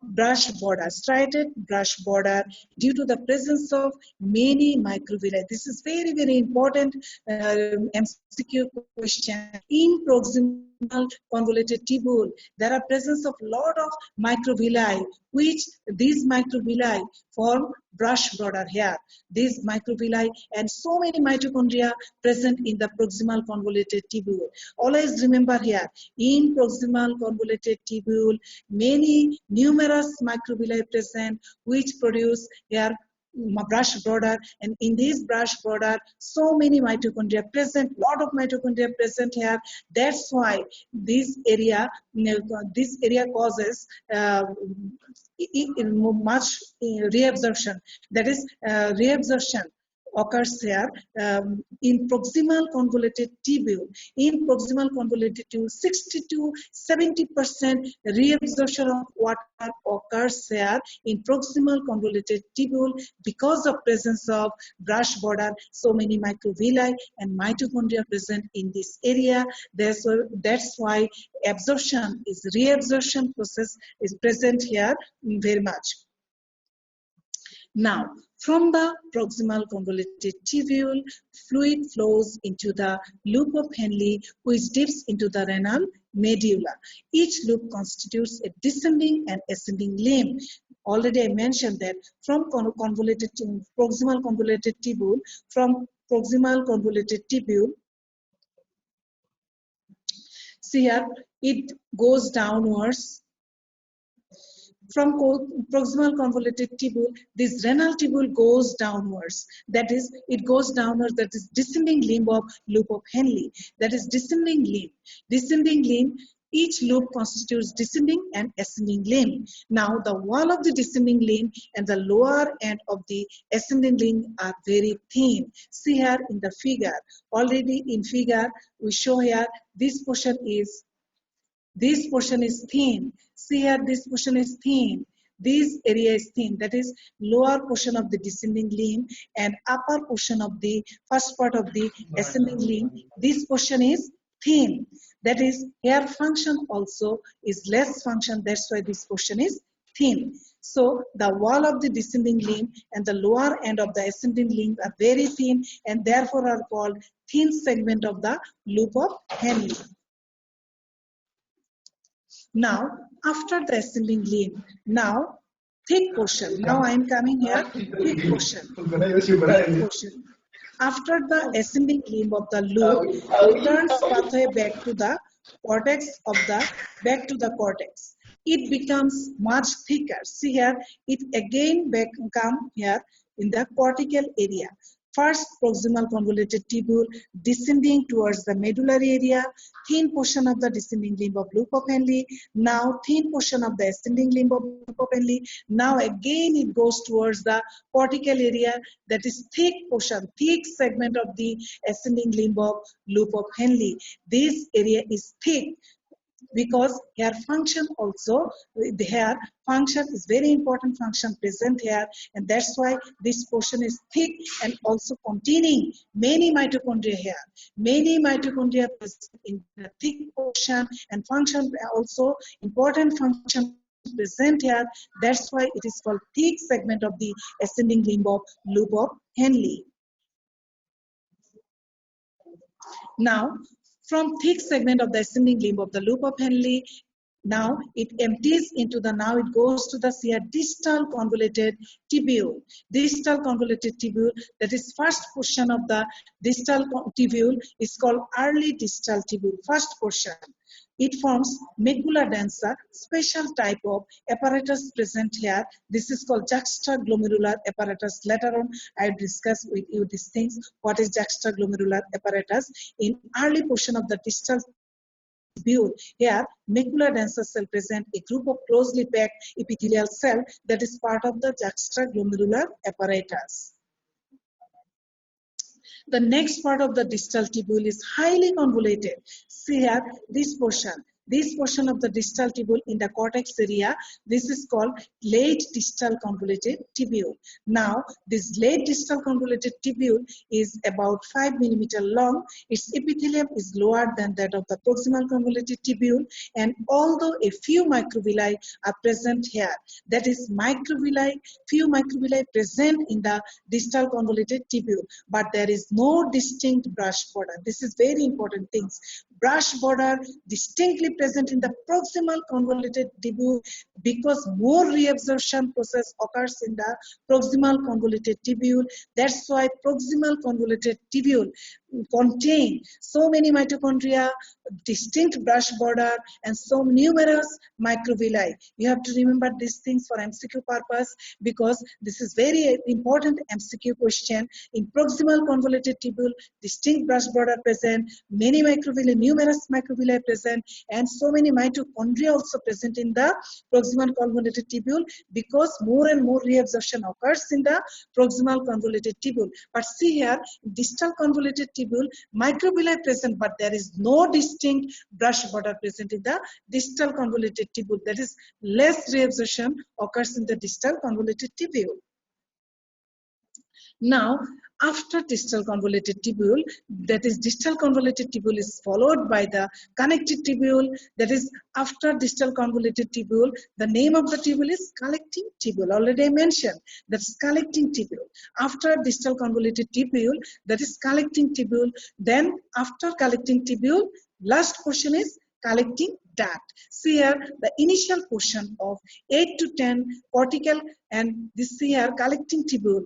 brush border due to the presence of many microvilli. This is very, very important MCQ question. In proximal convoluted tubule, there are presence of lot of microvilli, which these microvilli form brush border here. These microvilli and so many mitochondria present in the proximal convoluted tubule. Always remember here, in proximal convoluted tubule, many numerous microvilli present, which produce here brush border, and in this brush border so many mitochondria present, lot of mitochondria present here. That's why this area causes much reabsorption. That is reabsorption occurs here in proximal convoluted tubule. In proximal convoluted tubule, 60 to 70% reabsorption of water occurs here in proximal convoluted tubule because of presence of brush border, so many microvilli and mitochondria present in this area. That's why reabsorption process is present here very much. Now, from the proximal convoluted tubule, fluid flows into the loop of Henle, which dips into the renal medulla. Each loop constitutes a descending and ascending limb. Already I mentioned that from proximal convoluted tubule, see here, it goes downwards. From proximal convoluted tubule, this renal tubule goes downwards. That is, it goes downwards. That is descending limb of loop of Henle. That is descending limb. Descending limb. Each loop constitutes descending and ascending limb. Now, the wall of the descending limb and the lower end of the ascending limb are very thin. See here in the figure. Already in figure, we show here this portion is thin. See here, this portion is thin. This area is thin. That is lower portion of the descending limb and upper portion of the first part of the ascending limb. This portion is thin. That is, hair function also is less function. That's why this portion is thin. So the wall of the descending limb and the lower end of the ascending limb are very thin and therefore are called thin segment of the loop of Henle. Now, after the ascending limb, now thick portion. Now I am coming here, thick portion. Thick portion. After the ascending limb of the loop, returns pathway back to the cortex cortex. It becomes much thicker. See here, it again come here in the cortical area. First, proximal convoluted tubule descending towards the medullary area, thin portion of the descending limb of loop of Henle, now thin portion of the ascending limb of loop of Henle, now again it goes towards the cortical area, that is thick portion, thick segment of the ascending limb of loop of Henle. This area is thick because hair function also, the hair function is very important function present here, and that's why this portion is thick and also containing many mitochondria here. Many mitochondria present in the thick portion and function also important function present here. That's why it is called thick segment of the ascending limb of loop of Henle. Now, from thick segment of the ascending limb of the loop of Henle, now it empties into the, now it goes to the distal convoluted tubule. Distal convoluted tubule, that is first portion of the distal tubule is called early distal tubule, first portion. It forms macula densa, special type of apparatus present here. This is called juxtaglomerular apparatus. Later on, I will discuss with you these things. What is juxtaglomerular apparatus? In early portion of the distal tubule, here macula densa cell present a group of closely packed epithelial cell that is part of the juxtaglomerular apparatus. The next part of the distal tubule is highly convoluted. See here, this portion of the distal tubule in the cortex area, this is called late distal convoluted tubule. Now, this late distal convoluted tubule is about 5 mm long. Its epithelium is lower than that of the proximal convoluted tubule, and although a few microvilli are present here, that is few microvilli present in the distal convoluted tubule, but there is no distinct brush border. This is very important things. brush border distinctly present in the proximal convoluted tubule because more reabsorption process occurs in the proximal convoluted tubule. That's why proximal convoluted tubule contain so many mitochondria, distinct brush border, and so numerous microvilli. You have to remember these things for MCQ purpose because this is very important MCQ question. In proximal convoluted tubule, distinct brush border present, many microvilli, numerous microvilli present, and so many mitochondria also present in the proximal convoluted tubule because more and more reabsorption occurs in the proximal convoluted tubule. But see here, distal convoluted tubule, microvilli present, but there is no distinct brush border present in the distal convoluted tubule. That is, less reabsorption occurs in the distal convoluted tubule. Now, after distal convoluted tubule, that is distal convoluted tubule is followed by the connected tubule. That is, after distal convoluted tubule, the name of the tubule is collecting tubule. Already I mentioned that's collecting tubule. After distal convoluted tubule, that is collecting tubule. Then after collecting tubule, last portion is collecting duct. See here, the initial portion of 8 to 10 cortical and this here collecting tubule.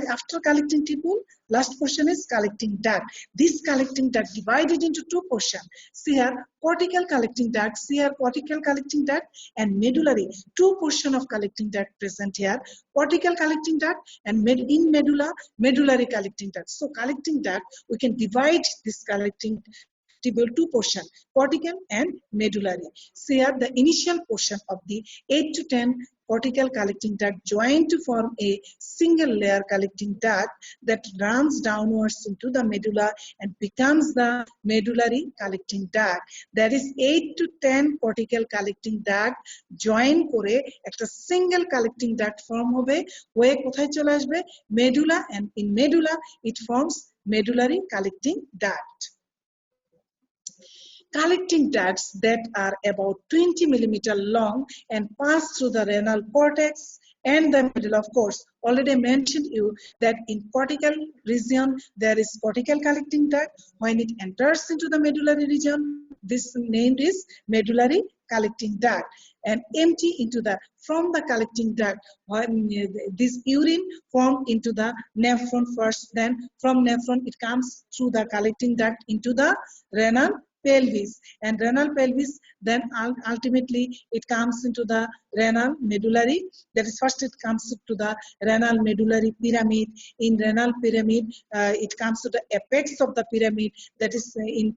After collecting tubule, last portion is collecting duct. This collecting duct divided into two portions. See here, cortical collecting duct. See here, cortical collecting duct and medullary. Two portion of collecting duct present here. Cortical collecting duct and in medulla, medullary collecting duct. So collecting duct, we can divide this collecting tubule two portion, cortical and medullary. So here the initial portion of the 8 to 10 cortical collecting duct join to form a single layer collecting duct that runs downwards into the medulla and becomes the medullary collecting duct. That is 8 to 10 cortical collecting duct join করে একটা single collecting duct form হবে হয়ে কোথায় চলে আসবে medulla and in medulla it forms medullary collecting duct. Collecting ducts that are about 20 millimeter long and pass through the renal cortex and the middle. Of course, already mentioned you that in cortical region there is cortical collecting duct. When it enters into the medullary region, this named is medullary collecting duct and empty into the from the collecting duct. This urine formed into the nephron first, then from nephron it comes through the collecting duct into the renal pelvis, and renal pelvis then ultimately it comes into the renal medullary. That is, first it comes to the renal medullary pyramid. In renal pyramid it comes to the apex of the pyramid. That is in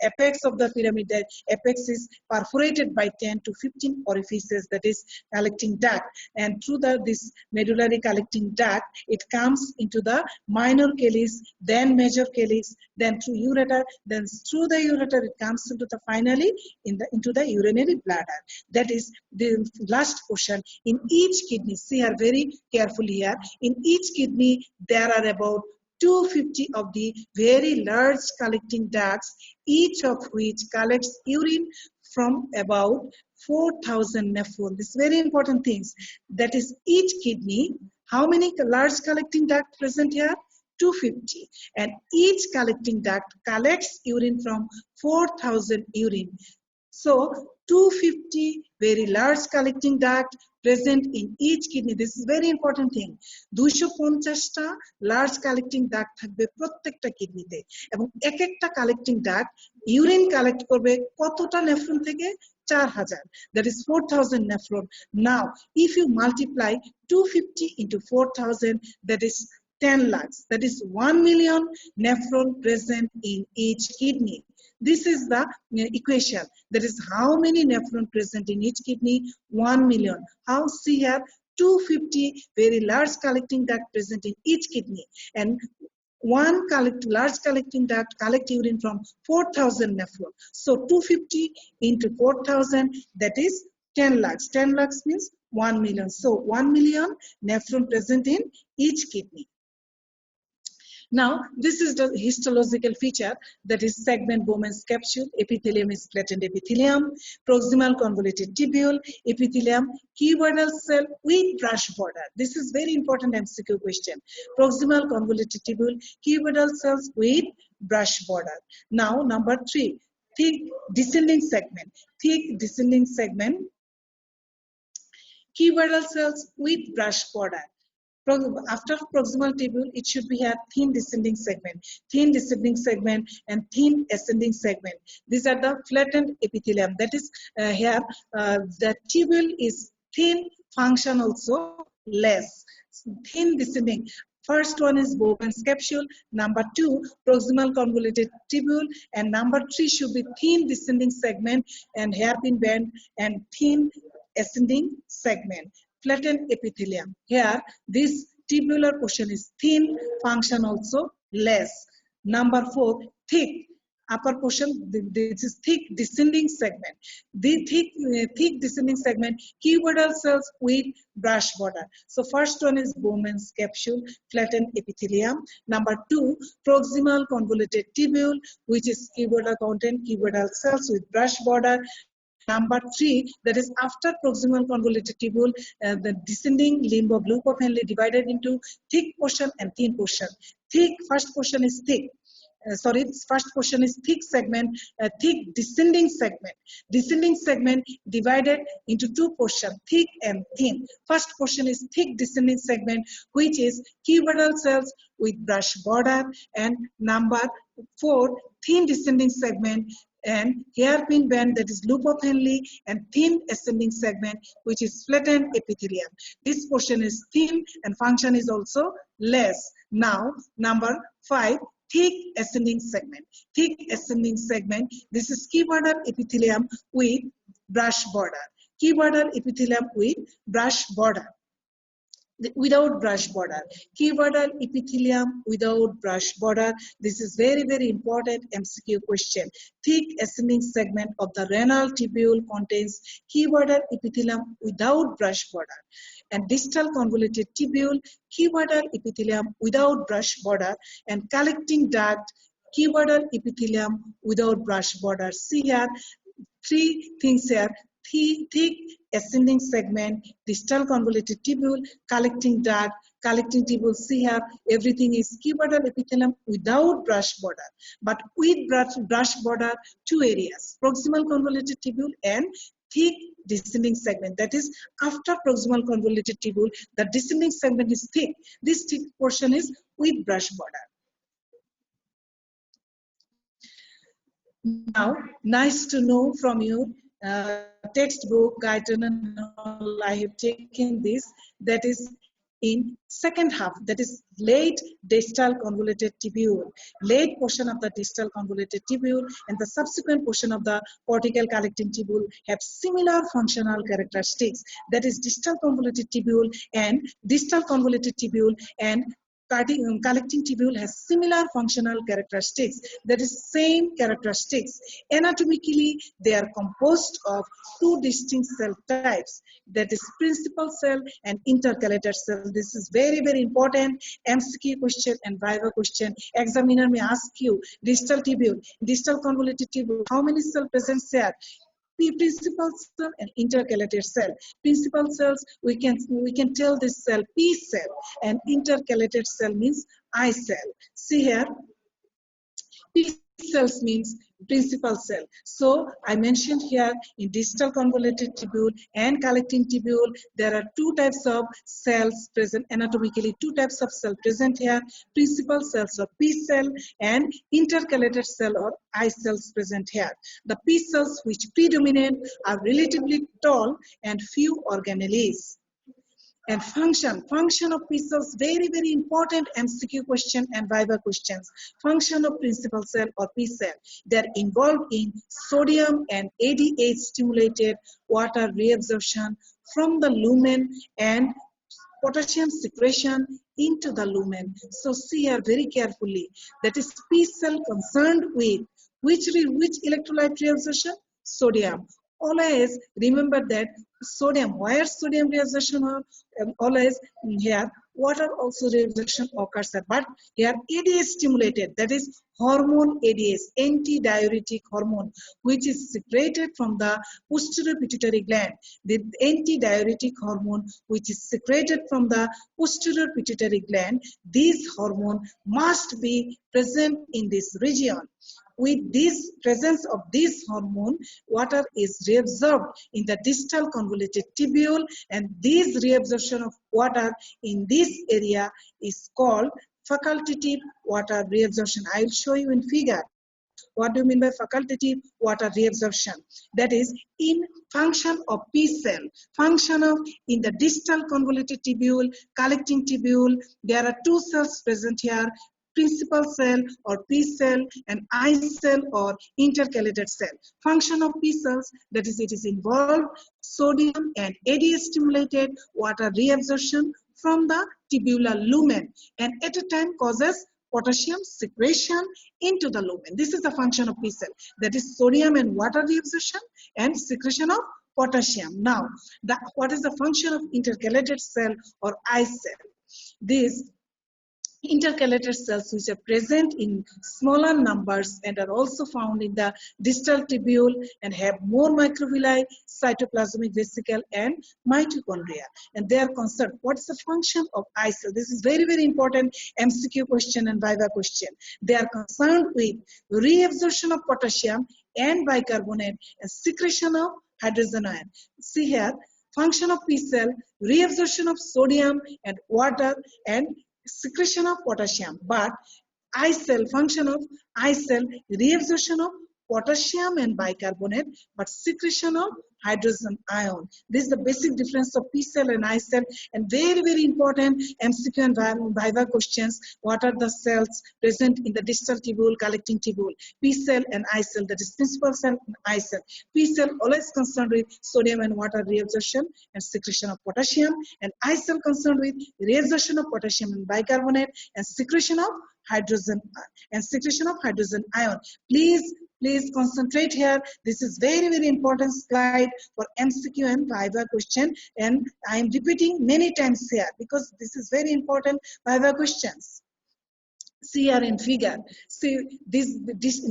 apex of the pyramid, the apex is perforated by 10 to 15 orifices, that is collecting duct, and through this medullary collecting duct it comes into the minor calyx, then major calyx, then through ureter, then through the ureter it comes into the finally into the urinary bladder. That is the last portion. In each kidney, see here very carefully here, in each kidney there are about 250 of the very large collecting ducts, each of which collects urine from about 4,000 nephron. This is very important things. That is each kidney, how many large collecting duct present here? 250, and each collecting duct collects urine from 4,000 urine. So 250 very large collecting duct present in each kidney. This is very important thing. 250 টা large collecting duct থাকবে প্রত্যেকটা কিডনিতে, এবং এক একটা collecting duct urine collect করবে কতটা nephron থেকে? 4000. That is 4,000 nephron. Now, if you multiply 250 into 4,000, that is 10 lakhs. That is 1 million nephron present in each kidney. This is the equation. That is how many nephron present in each kidney? 1 million. How? See here, 250 very large collecting duct present in each kidney, and one large collecting duct collect urine from 4,000 nephron. So 250 into 4,000, that is 10 lakhs. 10 lakhs means 1 million. So 1 million nephron present in each kidney. Now, this is the histological feature, that is segment Bowman's capsule, epithelium is flattened epithelium, proximal convoluted tubule, epithelium, cuboidal cell with brush border. This is very important MCQ question. Proximal convoluted tubule, cuboidal cells with brush border. Now number 3, thick descending segment. Thick descending segment, chiral cells with brush border. After proximal tubule, it should be have thin descending segment, and thin ascending segment. These are the flattened epithelium. That is here the tubule is thin, function also less. Thin descending. First one is Bowman's capsule, number 2 proximal convoluted tubule, and number 3 should be thin descending segment and hairpin band and thin ascending segment. Flattened epithelium. Here this tubular portion is thin, function also less. Number 4, thick upper portion. This is thick descending segment. The thick descending segment, cuboidal cells with brush border. So first one is Bowman's capsule, flattened epithelium. Number 2, proximal convoluted tubule, which is cuboidal content, cuboidal cells with brush border. Number 3, that is after proximal convoluted tubule, the descending limb of loop of Henle divided into thick portion and thin portion. Thick, first portion is thick. First portion is thick segment, thick descending segment. Descending segment divided into 2 portions, thick and thin. First portion is thick descending segment, which is cuboidal cells with brush border, and number 4, thin descending segment and hairpin band, that is loop of Henle, and thin ascending segment, which is flattened epithelium. This portion is thin and function is also less. Now number 5, thick ascending segment. Thick ascending segment, this is cuboidal epithelium with brush border. Cuboidal epithelium with brush border. Without brush border. Cuboidal epithelium without brush border. This is very, very important MCQ question. Thick ascending segment of the renal tubule contains cuboidal epithelium without brush border. And distal convoluted tubule, cuboidal epithelium without brush border, and collecting duct, cuboidal epithelium without brush border. See here, 3 things here. Thick ascending segment, distal convoluted tubule, collecting duct, collecting tubule. See here, everything is cuboidal epithelium without brush border, but with brush border 2 areas, proximal convoluted tubule and thick descending segment. That is after proximal convoluted tubule, the descending segment is thick. This thick portion is with brush border. Now, nice to know from you. Textbook, guidance, and all I have taken this, that is in second half, that is late distal convoluted tubule. Late portion of the distal convoluted tubule and the subsequent portion of the cortical collecting tubule have similar functional characteristics. That is distal convoluted tubule and distal convoluted tubule and collecting tubule has similar functional characteristics. That is same characteristics. Anatomically, they are composed of 2 distinct cell types. That is principal cell and intercalated cell. This is very, very important MCQ question and Viva question. Examiner may ask you distal tubule, distal convoluted tubule, how many cells present here? Principal cell and intercalated cell. Principal cells, we can tell this cell P cell, and intercalated cell means I cell. See here, P cells means principal cell. So I mentioned here in distal convoluted tubule and collecting tubule, there are 2 types of cells present anatomically, 2 types of cell present here, principal cells or P cell and intercalated cell or I cells present here. The P cells which predominate are relatively tall and few organelles. And function of P cells, very, very important MCQ question and Viva questions. Function of principal cell or P cell, they're involved in sodium and ADH stimulated water reabsorption from the lumen and potassium secretion into the lumen. So see here very carefully, that is P cell concerned with which electrolyte reabsorption? Sodium. Always remember that sodium, where sodium reabsorption or always here water also reabsorption occurs, but here ADS stimulated, that is hormone ADS, antidiuretic hormone, which is secreted from the posterior pituitary gland. The antidiuretic hormone, which is secreted from the posterior pituitary gland, this hormone must be present in this region. With this presence of this hormone, water is reabsorbed in the distal convoluted tubule, and this reabsorption of water in this area is called facultative water reabsorption. I will show you in figure. What do you mean by facultative water reabsorption? That is, in function of P cell, function of in the distal convoluted tubule, collecting tubule, there are two cells present here, principal cell or P cell and I cell or intercalated cell. Function of P cells, that is, it is involved sodium and ADS stimulated water reabsorption from the tubular lumen, and at a time causes potassium secretion into the lumen. This is the function of P cell, that is sodium and water reabsorption and secretion of potassium. Now, what is the function of intercalated cell or I cell? These intercalated cells, which are present in smaller numbers and are also found in the distal tubule and have more microvilli, cytoplasmic vesicle and mitochondria, and they are concerned what is the function of I cell. This is very, very important MCQ question and viva question. They are concerned with reabsorption of potassium and bicarbonate and secretion of hydrogen ion. See here, function of P cell, reabsorption of sodium and water and secretion of potassium, but I cell, function of I cell, reabsorption of potassium and bicarbonate, but secretion of hydrogen ion. This is the basic difference of P cell and I cell, and very, very important MCQ and viva questions. What are the cells present in the distal tubule, collecting tubule? P cell and I cell, that is principal cell and I cell. P cell always concerned with sodium and water reabsorption and secretion of potassium, and I cell concerned with reabsorption of potassium and bicarbonate and secretion of hydrogen ion. Please concentrate here. This is very, very important slide for MCQ and viva question, and I am repeating many times here because this is very important viva questions. See here in figure. See this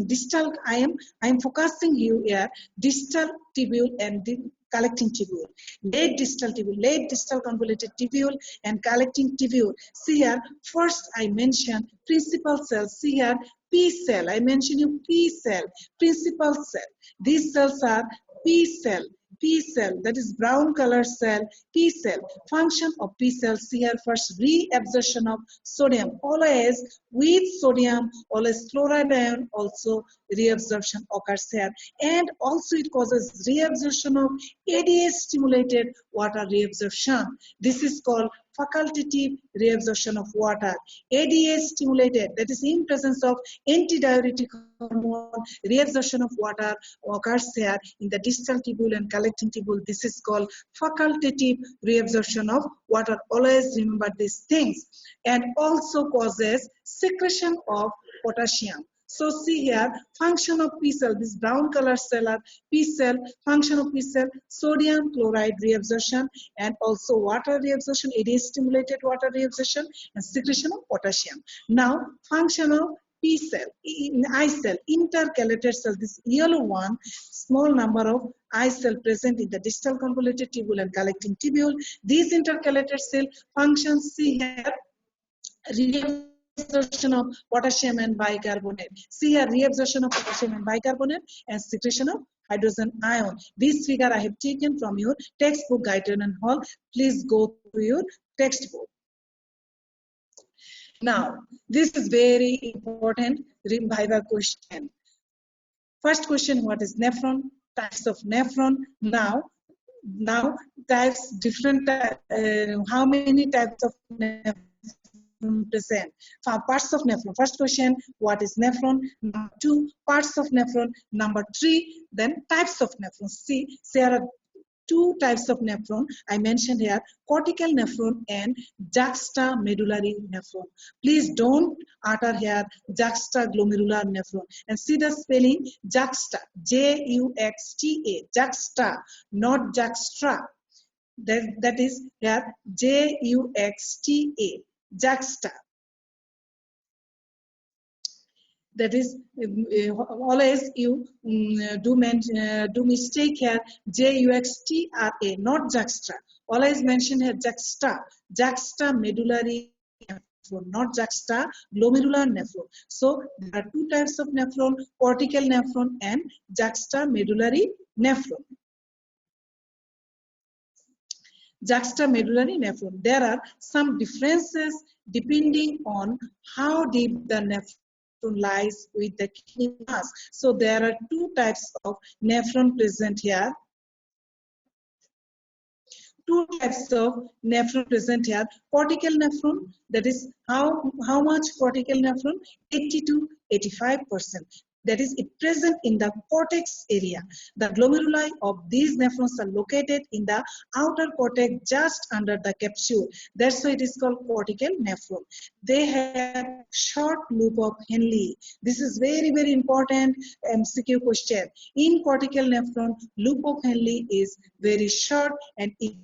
distal. I am focusing you here. Distal tubule and the collecting tubule. Late distal convoluted tubule and collecting tubule. See here. First I mentioned principal cells. See here. P cell. I mentioned you P cell. Principal cell. These cells are P cell. P cell, that is brown color cell, P cell. Function of P cell, see here first, reabsorption of sodium. Always with sodium, always chloride ion, also reabsorption occurs here. And also it causes reabsorption of ADS stimulated water reabsorption. This is called facultative reabsorption of water. ADS stimulated, that is in presence of antidiuretic hormone, reabsorption of water occurs here in the distal tubule and collecting tubule. This is called facultative reabsorption of water. Always remember these things. And also causes secretion of potassium. So see here, function of P cell, this brown color cell are P cell, function of P cell, sodium chloride reabsorption and also water reabsorption, ADS stimulated water reabsorption and secretion of potassium. Now, function of P cell, in I cell, intercalated cell, this yellow one, small number of I cell present in the distal convoluted tubule and collecting tubule. These intercalated cell functions, see here, reabsorption of potassium and bicarbonate. See here, reabsorption of potassium and bicarbonate and secretion of hydrogen ion. This figure I have taken from your textbook, Guyton and Hall. Please go to your textbook. Now, this is very important viva question. First question, what is nephron? Types of nephron. Now types, different, how many types of nephron present? Parts of nephron. First question, what is nephron? Number 2, parts of nephron. Number 3, then types of nephron. See, there are 2 types of nephron I mentioned here, cortical nephron and juxtamedullary nephron. Please don't utter here juxtaglomerular nephron. And see the spelling, juxta, J-U-X-T-A, juxta, not juxta. That is here Juxta, juxta. That is always you do mistake here Juxta, not juxta. Always mention here juxta medullary nephron, not juxta glomerular nephron. So there are two types of nephron: cortical nephron and juxta medullary nephron. Juxtamedullary nephron. There are some differences depending on how deep the nephron lies with the kidney mass. So there are two types of nephron present here. Two types of nephron present here. Cortical nephron, that is how much cortical nephron? 80 to 85%. That is it present in the cortex area. The glomeruli of these nephrons are located in the outer cortex just under the capsule. That's why it is called cortical nephron. They have short loop of Henle. This is very, very important MCQ question. In cortical nephron, loop of Henle is very short and it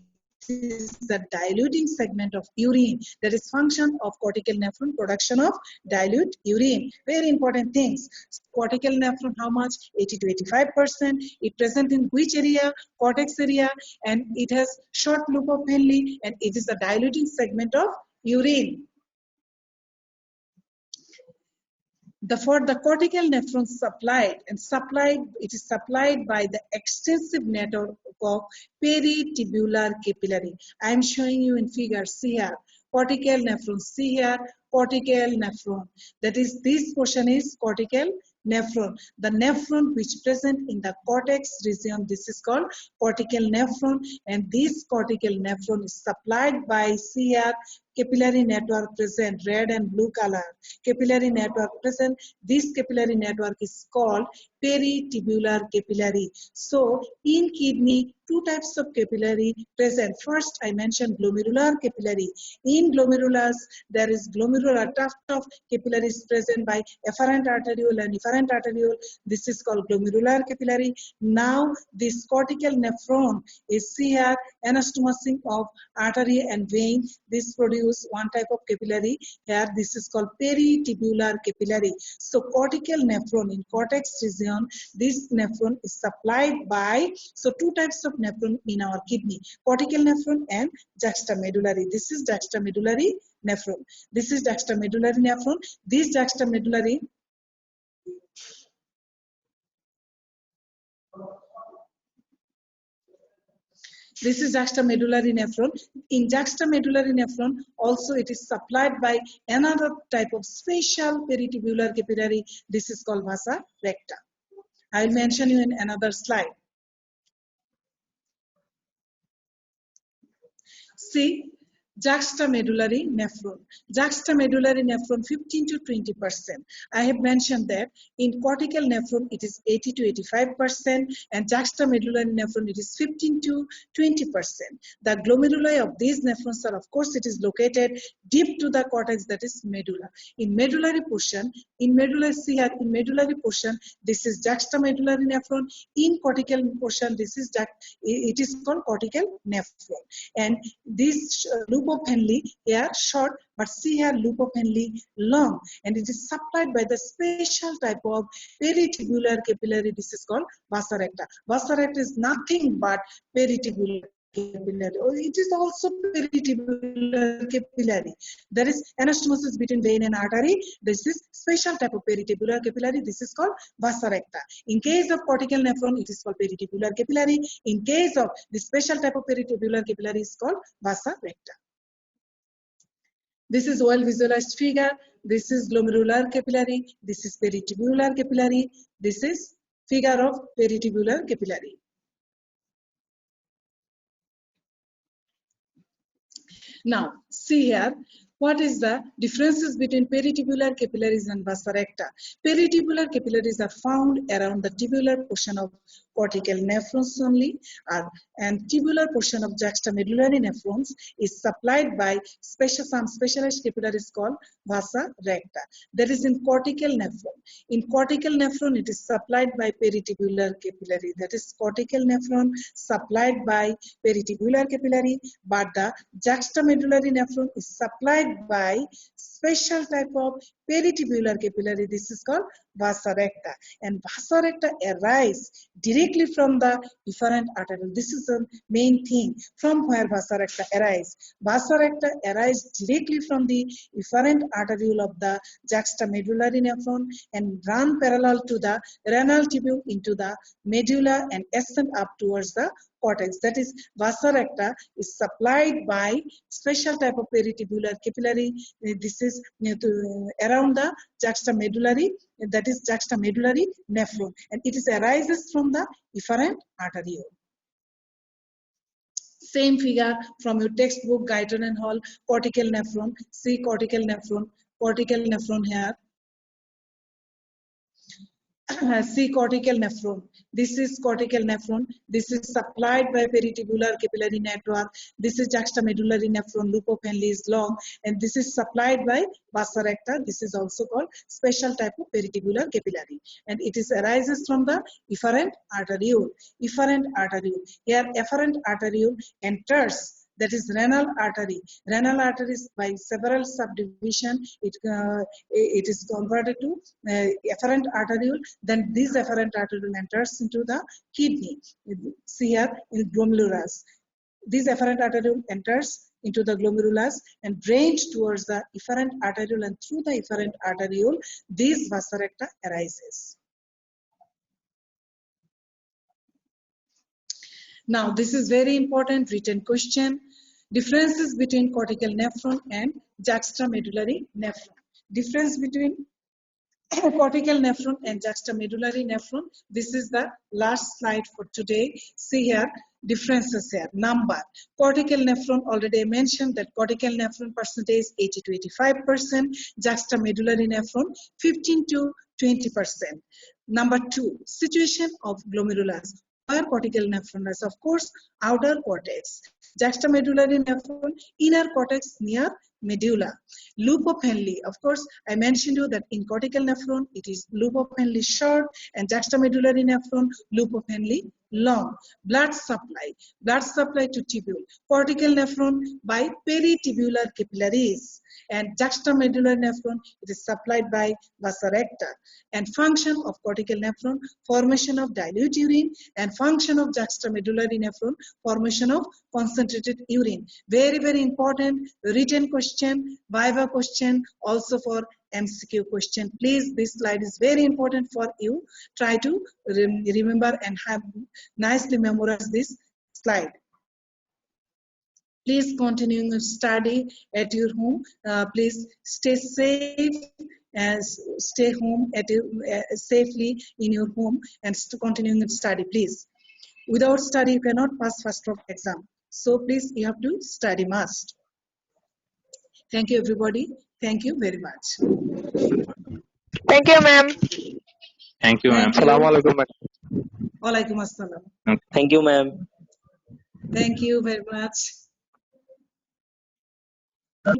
is the diluting segment of urine. That is function of cortical nephron, production of dilute urine. Very important things. Cortical nephron, how much? 80 to 85%. It present in which area? Cortex area, and it has short loop of Henle, and it is the diluting segment of urine. For the cortical nephron it is supplied by the extensive network of peritubular capillary. I am showing you in figure. See here, cortical nephron. See here, cortical nephron. That is, this portion is cortical nephron. The nephron which present in the cortex region, this is called cortical nephron, and this cortical nephron is supplied by capillary network present, red and blue color. Capillary network present. This capillary network is called peritubular capillary. So in kidney, two types of capillary present. First, I mentioned glomerular capillary. In glomerulus, there is glomerular tuft of capillaries present by efferent arteriole and efferent arteriole. This is called glomerular capillary. Now, this cortical nephron is here anastomosing of artery and vein. This produce one type of capillary. Here, this is called peritubular capillary. So, cortical nephron in cortex region, this nephron is supplied by, so two types of nephron in our kidney, cortical nephron and juxtamedullary. This is juxtamedullary nephron. This is juxtamedullary nephron. This juxtamedullary This is juxtamedullary nephron. In juxtamedullary nephron, also it is supplied by another type of special peritubular capillary. This is called vasa recta. I will mention you in another slide. See, juxtamedullary nephron. Juxtamedullary nephron 15 to 20%. I have mentioned that in cortical nephron it is 80 to 85%, and juxtamedullary nephron it is 15 to 20%. The glomeruli of these nephrons are, of course, it is located deep to the cortex, that is medulla. In medullary portion, in medullary portion, this is juxtamedullary nephron. In cortical portion, this is it is called cortical nephron. And this loop of Henle here short, but see here loop of Henle long, and it is supplied by the special type of peritubular capillary. This is called vasa recta. Vasa recta is nothing but peritubular capillary. It is also peritubular capillary. There is anastomosis between vein and artery. This is special type of peritubular capillary. This is called vasa recta. In case of cortical nephron, it is called peritubular capillary. In case of the special type of peritubular capillary, is called vasa recta. This is well visualized figure. This is glomerular capillary. This is peritubular capillary. This is figure of peritubular capillary. Now, see here, What is the differences between peritubular capillaries and vasa recta? Peritubular capillaries are found around the tubular portion of cortical nephrons only, and tubular portion of juxtamedullary nephrons is supplied by some specialized capillaries called vasa recta. That is in cortical nephron. In cortical nephron, it is supplied by peritubular capillary. That is cortical nephron supplied by peritubular capillary, but the juxtamedullary nephron is supplied by special type of peritubular capillary. This is called vasa recta, and vasa recta arise directly from the efferent arteriole. This is the main thing. From where vasa recta arise? Vasa recta arise directly from the efferent arteriole of the juxtamedullary nephron and run parallel to the renal tubule into the medulla and ascend up towards the cortex. That is, vasa recta is supplied by special type of peritubular capillary. This is around the juxtamedullary, that is juxtamedullary nephron, and it is arises from the efferent arteriole. Same figure from your textbook, Guyton and Hall, cortical nephron. See cortical nephron here. See cortical nephron. This is cortical nephron. This is supplied by peritubular capillary network. This is juxtamedullary nephron. Loop of Henle is long, and this is supplied by vasa recta. This is also called special type of peritubular capillary, and it is arises from the efferent arteriole. Efferent arteriole. Here, efferent arteriole enters. That is renal artery. Renal artery is by several subdivision. It is converted to efferent arteriole. Then this efferent arteriole enters into the kidney. See here in glomerulus. This efferent arteriole enters into the glomerulus and drains towards the efferent arteriole, and through the efferent arteriole, this vasa recta arises. Now, this is very important written question. Differences between cortical nephron and juxtamedullary nephron. Difference between cortical nephron and juxtamedullary nephron. This is the last slide for today. See here, differences here. Number. Cortical nephron, already I mentioned that cortical nephron percentage 80 to 85%. Juxtamedullary nephron 15 to 20%. Number 2, situation of glomerulus. Where cortical nephron is, of course, outer cortex. Juxtamedullary nephron, inner cortex near medulla. Loop of Henle, of course, I mentioned you that in cortical nephron, it is loop of Henle short, and juxtamedullary nephron, loop of Henle long. Blood supply to tubule. Cortical nephron by peritubular capillaries, and juxtamedullary nephron, it is supplied by vasa recta. And function of cortical nephron, formation of dilute urine, and function of juxtamedullary nephron, formation of concentrated urine. Very, very important written question, viva question, also for MCQ question. Please, this slide is very important for you. Try to remember and have nicely memorize this slide. Please continue to study at your home. Please stay safe and stay home safely in your home, and continue to study, please. Without study, you cannot pass first of exam. So please, you have to study must. Thank you, everybody. Thank you very much. Thank you, ma'am. Thank you, ma'am. Assalamu alaikum, ma'am. Walaikum assalam. Thank you, ma'am. Thank you very much.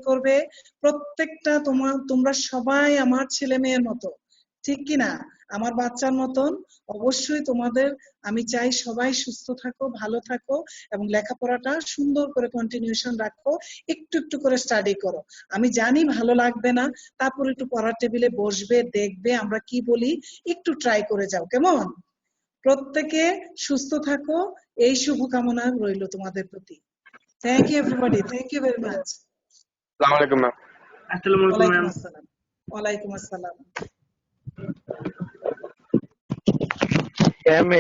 করবে প্রত্যেকটা তোমরা সবাই আমার ছেলে মেয়ের মতো, ঠিক কিনা? আমার বাচ্চার মতন। অবশ্যই তোমাদের আমি চাই সবাই সুস্থ থাকো, ভালো থাকো, এবং লেখাপড়াটা সুন্দর করে কন্টিনিউশন রাখো। একটু একটু করে স্টাডি করো। আমি জানি ভালো লাগবে না, তারপর একটু পড়ার টেবিলে বসবে, দেখবে আমরা কি বলি, একটু ট্রাই করে যাও, কেমন? প্রত্যেকে সুস্থ থাকো, এই শুভকামনা রইল তোমাদের প্রতি। Thank you everybody, thank you very much. Assalamu alaikum, ma'am. ওয়ালাইকুম আসসালাম। ওয়ালাইকুম আসসালাম।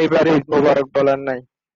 এবারে ঈদ মোবারক বলার নাই।